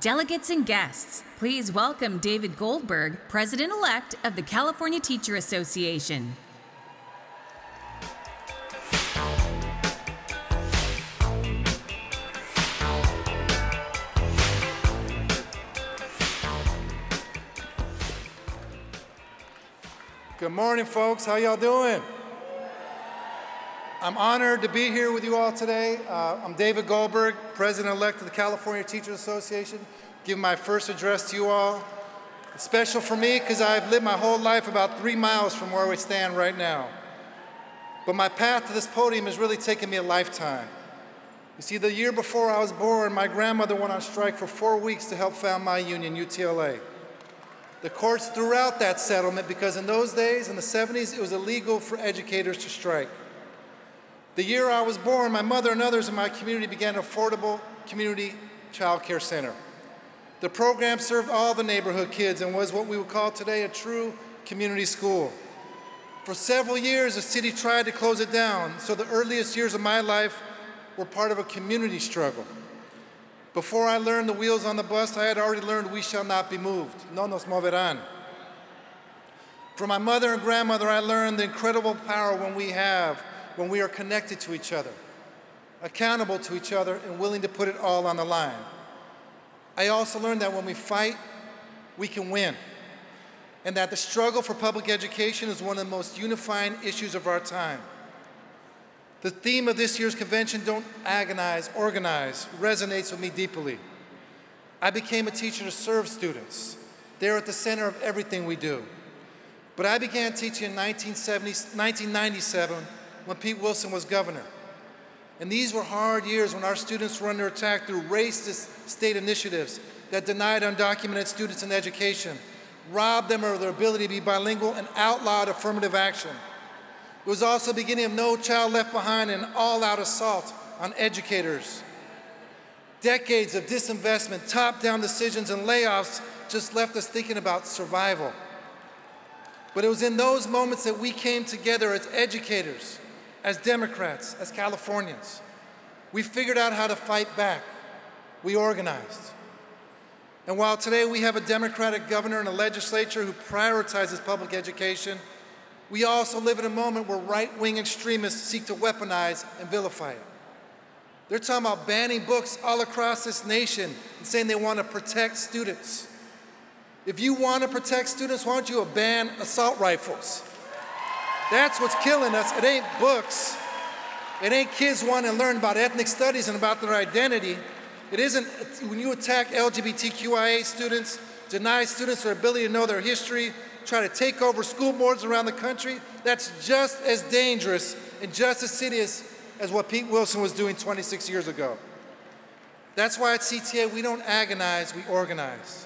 Delegates and guests, please welcome David Goldberg, President-elect of the California Teacher Association. Good morning, folks. How y'all doing? I'm honored to be here with you all today. I'm David Goldberg, President-elect of the California Teachers Association, giving my first address to you all. It's special for me because I've lived my whole life about 3 miles from where we stand right now. But my path to this podium has really taken me a lifetime. You see, the year before I was born, my grandmother went on strike for 4 weeks to help found my union, UTLA. The courts threw out that settlement because in those days, in the 70s, it was illegal for educators to strike. The year I was born, my mother and others in my community began an affordable community child care center. The program served all the neighborhood kids and was what we would call today a true community school. For several years, the city tried to close it down, so the earliest years of my life were part of a community struggle. Before I learned the wheels on the bus, I had already learned we shall not be moved. No nos moverán. From my mother and grandmother, I learned the incredible power when we are connected to each other, accountable to each other, and willing to put it all on the line. I also learned that when we fight, we can win, and that the struggle for public education is one of the most unifying issues of our time. The theme of this year's convention, Don't Agonize, Organize, resonates with me deeply. I became a teacher to serve students. They're at the center of everything we do. But I began teaching in 1997 when Pete Wilson was governor. And these were hard years when our students were under attack through racist state initiatives that denied undocumented students in education, robbed them of their ability to be bilingual, and outlawed affirmative action. It was also the beginning of No Child Left Behind and an all-out assault on educators. Decades of disinvestment, top-down decisions, and layoffs just left us thinking about survival. But it was in those moments that we came together as educators, as Democrats, as Californians. We figured out how to fight back. We organized. And while today we have a Democratic governor and a legislature who prioritizes public education, we also live in a moment where right-wing extremists seek to weaponize and vilify it. They're talking about banning books all across this nation and saying they want to protect students. If you want to protect students, why don't you ban assault rifles? That's what's killing us. It ain't books. It ain't kids wanting to learn about ethnic studies and about their identity. It isn't when you attack LGBTQIA students, deny students their ability to know their history, try to take over school boards around the country. That's just as dangerous and just as serious as what Pete Wilson was doing 26 years ago. That's why at CTA we don't agonize, we organize.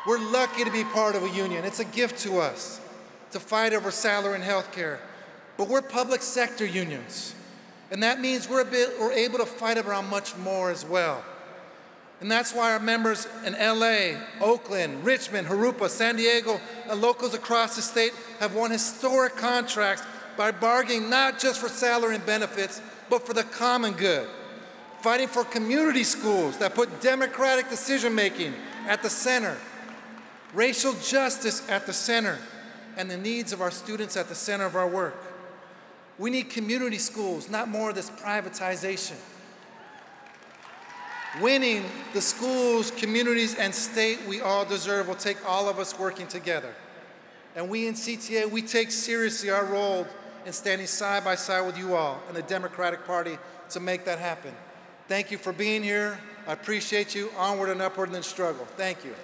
We're lucky to be part of a union. It's a gift to us to fight over salary and health care. But we're public sector unions. And that means we're able to fight around much more as well. And that's why our members in LA, Oakland, Richmond, Jurupa, San Diego, and locals across the state have won historic contracts by bargaining not just for salary and benefits, but for the common good. Fighting for community schools that put democratic decision-making at the center, racial justice at the center, and the needs of our students at the center of our work. We need community schools, not more of this privatization. Winning the schools, communities, and state we all deserve will take all of us working together. And we in CTA, we take seriously our role in standing side by side with you all and the Democratic Party to make that happen. Thank you for being here. I appreciate you. Onward and upward in the struggle. Thank you.